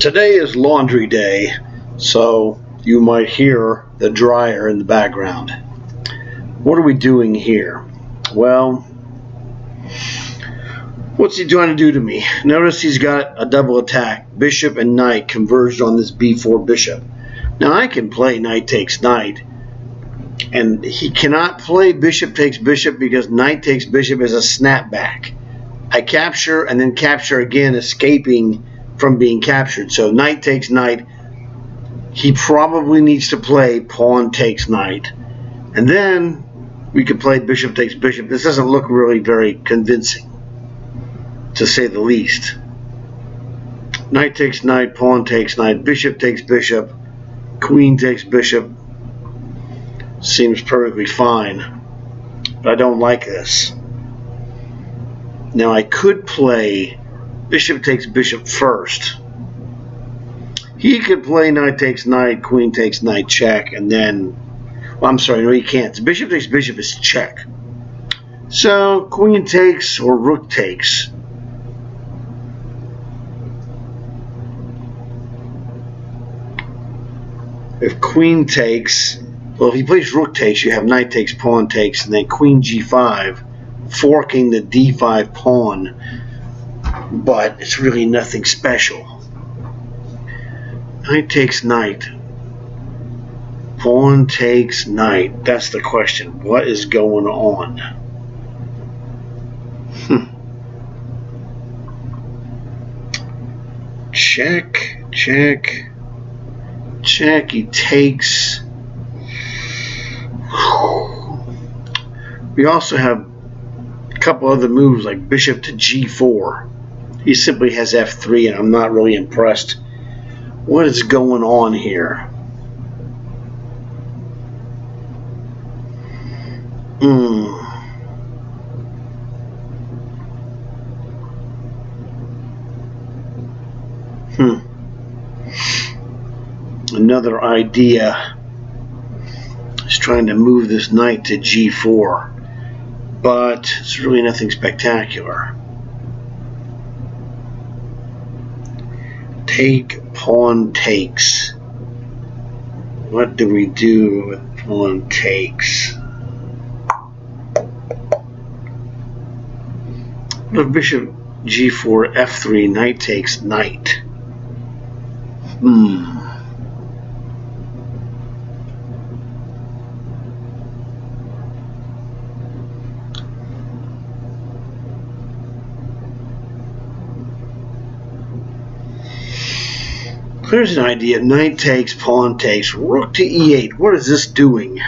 Today is laundry day, so you might hear the dryer in the background. What are we doing here? Well, what's he trying to do to me? Notice he's got a double attack. Bishop and knight converged on this b4 bishop. Now I can play knight takes knight, and he cannot play bishop takes bishop because knight takes bishop is a snapback. I capture and then capture again, escaping from being captured. So knight takes knight. He probably needs to play pawn takes knight. And then we could play bishop takes bishop. This doesn't look really very convincing, to say the least. Knight takes knight, pawn takes knight, bishop takes bishop, queen takes bishop. Seems perfectly fine, but I don't like this. Now I could play bishop takes bishop first. He could play knight takes knight, queen takes knight, check, and then, well, I'm sorry, no, he can't. Bishop takes bishop is check. So queen takes or rook takes. If queen takes, well, if he plays rook takes, you have knight takes, pawn takes, and then queen g5, forking the d5 pawn, but it's really nothing special. Knight takes knight, pawn takes knight. That's the question. What is going on? Check, check, check. He takes. We also have a couple other moves like bishop to g4. He simply has f3, and I'm not really impressed. What is going on here? Another idea is trying to move this knight to g4, but it's really nothing spectacular. Take, pawn takes. What do we do with pawn takes? What if bishop g4, f3, knight takes knight? Here's an idea. Knight takes, pawn takes, rook to e8. What is this doing?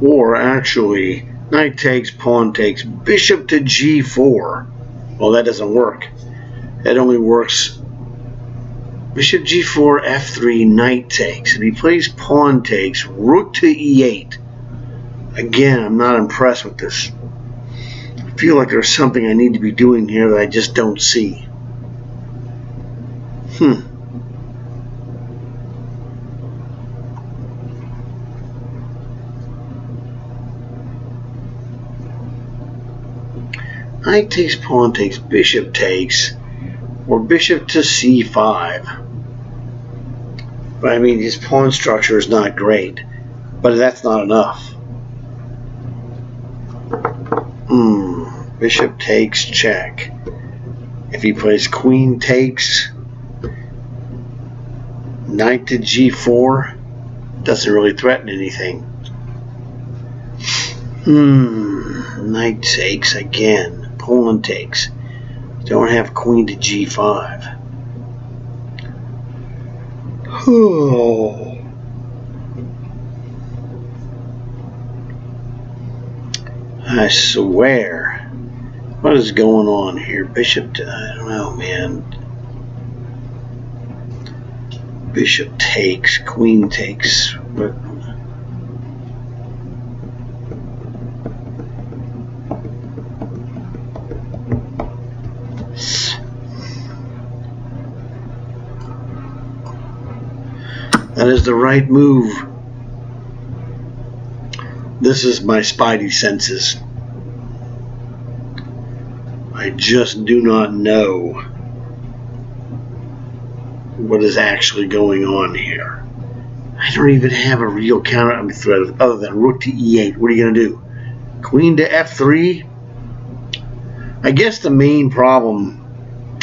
Or actually, knight takes, pawn takes, bishop to g4. Well, that doesn't work. That only works bishop g4, f3, knight takes. If he plays pawn takes, rook to e8. Again, I'm not impressed with this. I feel like there's something I need to be doing here that I just don't see. Knight takes, pawn takes, bishop takes, or bishop to c5. But I mean, his pawn structure is not great, but that's not enough. Bishop takes, check. If he plays queen takes, knight to g4, doesn't really threaten anything. Knight takes again. Pawn takes. Don't have queen to g5. I swear. What is going on here? Bishop to, I don't know, man. Bishop takes, queen takes. That is the right move. This is my spidey senses. I just do not know what is actually going on here. I don't even have a real counter threat other than rook to e8. What are you going to do? Queen to f3? I guess the main problem...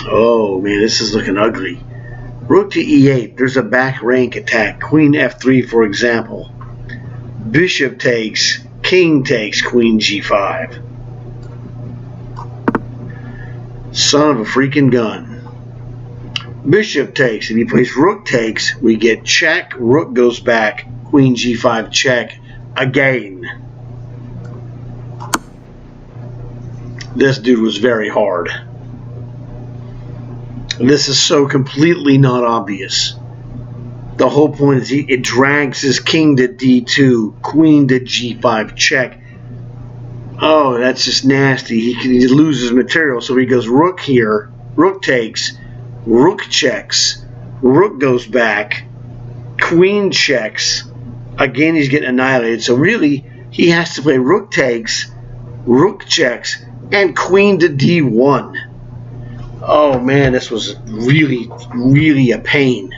Oh, man, this is looking ugly. Rook to e8. There's a back rank attack. Queen f3, for example. Bishop takes. King takes. Queen g5. Son of a freaking gun. Bishop takes. If he plays rook takes, we get check. Rook goes back. Queen g5 check again. This dude was very hard. This is so completely not obvious. The whole point is it drags his king to d2, queen to g5 check. Oh, that's just nasty. He loses material, so he goes rook here, rook takes, rook checks, rook goes back, queen checks. Again, he's getting annihilated. So really, he has to play rook takes, rook checks, and queen to d1. Oh man, this was really, really a pain.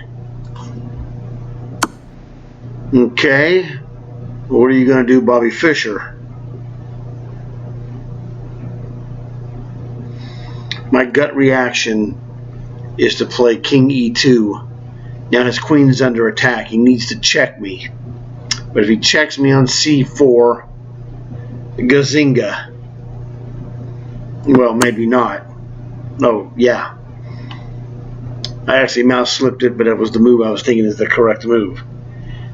Okay, what are you going to do, Bobby Fischer? My gut reaction is to play king e2. Now his queen is under attack. He needs to check me. But if he checks me on c4, gazinga. Well, maybe not. Oh, yeah. I actually mouse slipped it, but it was the move I was thinking is the correct move.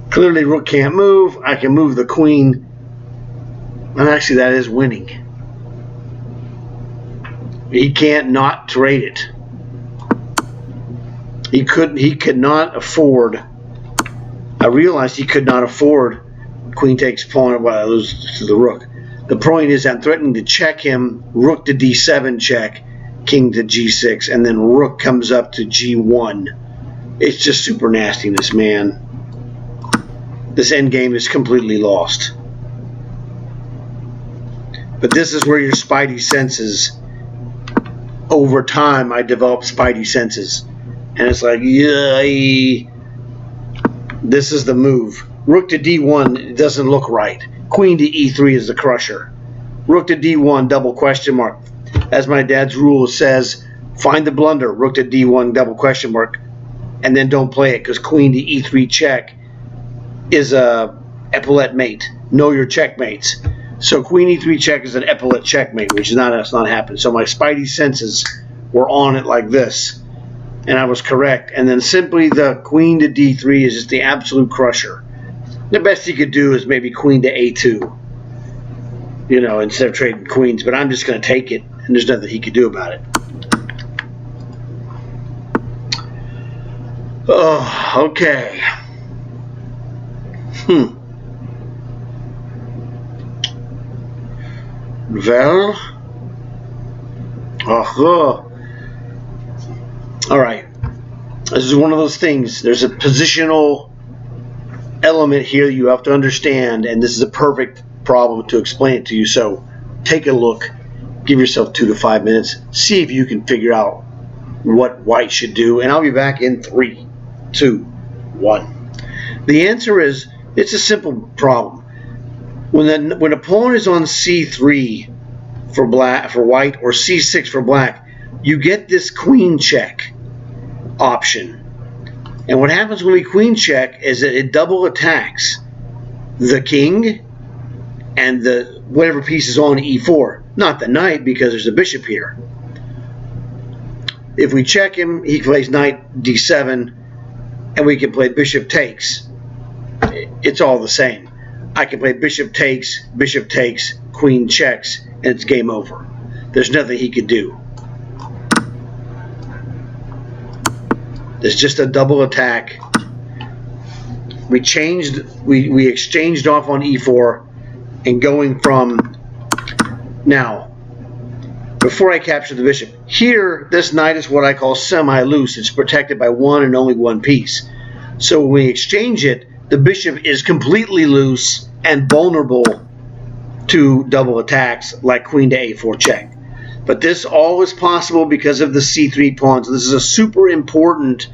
Clearly, rook can't move. I can move the queen. And actually, that is winning. He can't not trade it. He could not afford. I realized he could not afford queen takes pawn. Well, I lose to the rook. The point is I'm threatening to check him. Rook to d7 check. King to g6, and then rook comes up to g1. It's just super nastiness, man. This endgame is completely lost. But this is where your spidey senses, over time, I developed spidey senses. And it's like, yay. This is the move. Rook to d1, it doesn't look right. Queen to e3 is the crusher. Rook to d1, double question mark. As my dad's rule says, find the blunder, rook to d1, double question mark, and then don't play it, because queen to e3 check is a epaulette mate. Know your checkmates. So queen e3 check is an epaulette checkmate, which is not happened. So my spidey senses were on it like this, and I was correct. And then simply the queen to d3 is just the absolute crusher. The best he could do is maybe queen to a2, you know, instead of trading queens. But I'm just going to take it, and there's nothing he could do about it. Oh, okay. Well, all right. This is one of those things. There's a positional element here you have to understand, and this is a perfect problem to explain it to you. So take a look. Give yourself 2 to 5 minutes. See if you can figure out what white should do, and I'll be back in 3, 2, 1. The answer is, it's a simple problem. When a pawn is on c3 for white or c6 for black, you get this queen check option. And what happens when we queen check is that it double attacks the king and the whatever piece is on e4, not the knight, because there's a bishop here. If we check him, he plays knight d7, and we can play bishop takes. It's all the same. I can play bishop takes, queen checks, and it's game over. There's nothing he could do. There's just a double attack. We exchanged off on e4, and going from now, before I capture the bishop, here this knight is what I call semi-loose. It's protected by one and only one piece. So when we exchange it, the bishop is completely loose and vulnerable to double attacks like queen to a4 check. But this all is possible because of the c3 pawn. So this is a super important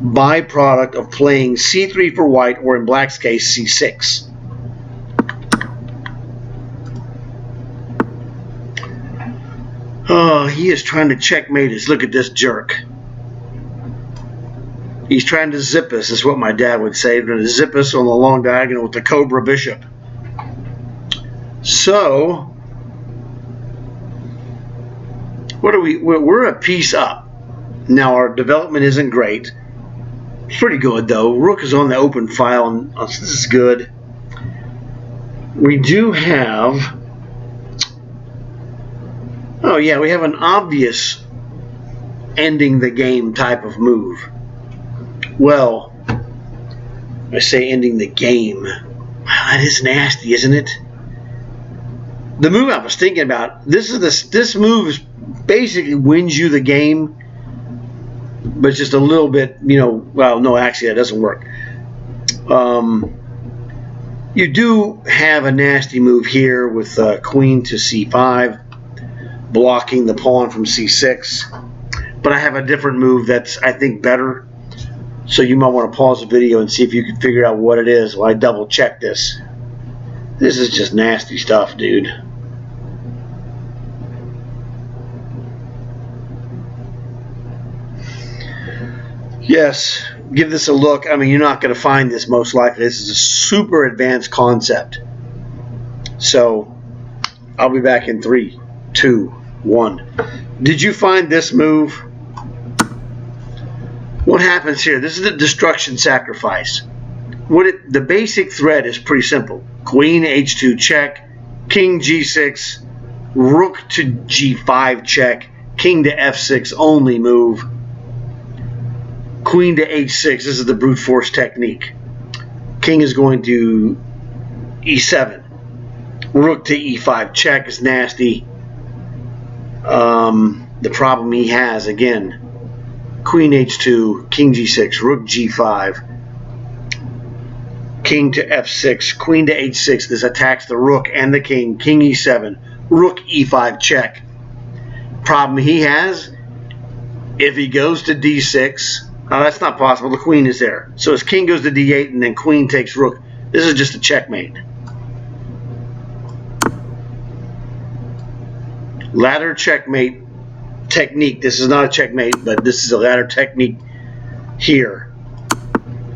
byproduct of playing c3 for white, or in black's case, c6. Oh, he is trying to checkmate us. Look at this jerk. He's trying to zip us, is what my dad would say. He's going to zip us on the long diagonal with the Cobra Bishop. So, what are we? We're a piece up. Now, our development isn't great. It's pretty good, though. Rook is on the open file, and this is good. We do have... Oh, yeah, we have an obvious ending the game type of move. Well, I say ending the game. Wow, that is nasty, isn't it? The move I was thinking about, this move basically wins you the game, but just a little bit, well, no, actually that doesn't work. You do have a nasty move here with queen to c5, blocking the pawn from c6, but I have a different move that's, I think, better. So you might want to pause the video and see if you can figure out what it is while I double check this. This is just nasty stuff, dude. Yes, give this a look. I mean, you're not going to find this most likely. This is a super advanced concept. So, I'll be back in 3, 2, 1. Did you find this move? What happens here? This is the destruction sacrifice. The basic thread is pretty simple. Queen h2 check, king g6, rook to g5 check, king to f6 only move, queen to h6. This is the brute force technique. King is going to e7. Rook to e5 check is nasty. The problem he has, again, queen h2, king g6, rook g5, king to f6, queen to h6. This attacks the rook and the king. King e7, rook e5 check. Problem he has, if he goes to d6, that's not possible. The queen is there. So his king goes to d8 and then queen takes rook. This is just a checkmate. Ladder checkmate technique. This is not a checkmate, but this is a ladder technique here.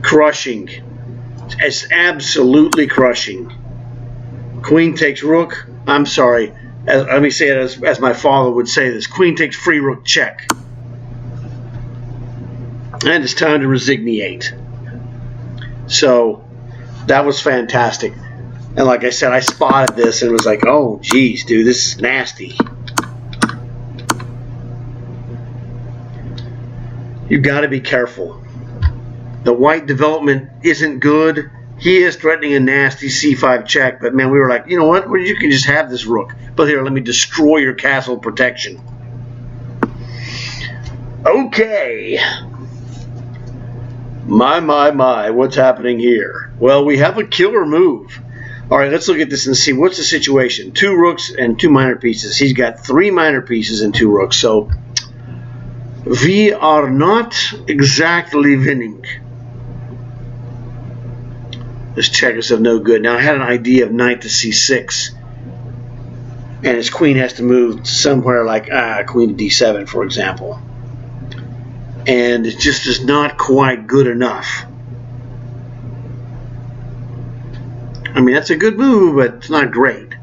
Crushing. It's absolutely crushing. Queen takes rook. I'm sorry. Let me say it as my father would say this. Queen takes free rook check. And it's time to resignate. So that was fantastic. And like I said, I spotted this and was like, oh, geez, dude, this is nasty. You've got to be careful. The white development isn't good. He is threatening a nasty c5 check, but man, we were like, you know what? Well, you can just have this rook. But here, let me destroy your castle protection. Okay. My, what's happening here? Well, we have a killer move. All right, let's look at this and see what's the situation. 2 rooks and 2 minor pieces. He's got 3 minor pieces and 2 rooks, so we are not exactly winning. This check is of no good. Now, I had an idea of knight to c6, and his queen has to move somewhere like queen to d7, for example. And it just is not quite good enough. I mean, that's a good move, but it's not great.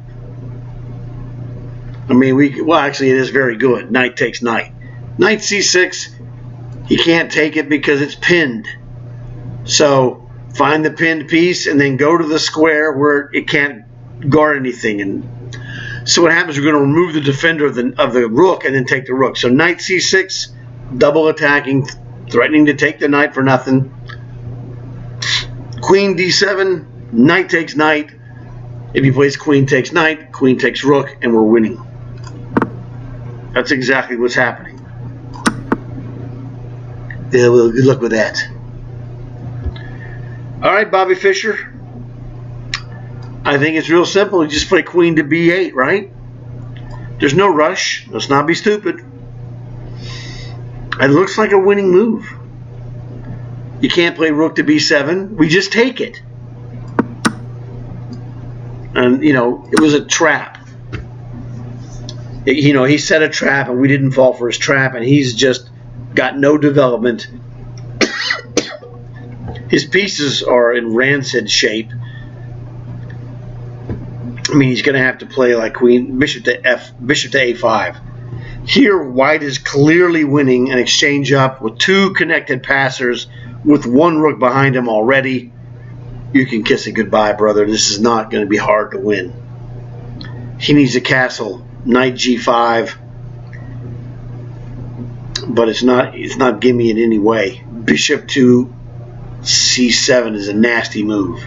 I mean, well, actually, it is very good. Knight takes knight. Knight c6, he can't take it because it's pinned. So find the pinned piece and then go to the square where it can't guard anything. And so what happens, we're going to remove the defender of the rook and then take the rook. So knight c6, double attacking, threatening to take the knight for nothing. Queen d7, knight takes knight. If he plays queen takes knight, queen takes rook, and we're winning. That's exactly what's happening. Yeah, well, good luck with that. All right, Bobby Fischer. I think it's real simple. You just play queen to b8, right? There's no rush. Let's not be stupid. It looks like a winning move. You can't play rook to b7. We just take it. And, you know, it was a trap. You know, he set a trap and we didn't fall for his trap, and he's just got no development. His pieces are in rancid shape. I mean, he's going to have to play like queen, bishop to a5. Here, white is clearly winning an exchange up with two connected passers with one rook behind him already. You can kiss it goodbye, brother. This is not going to be hard to win. He needs a castle, knight g5, but it's not gimme in any way. Bishop to c7 is a nasty move.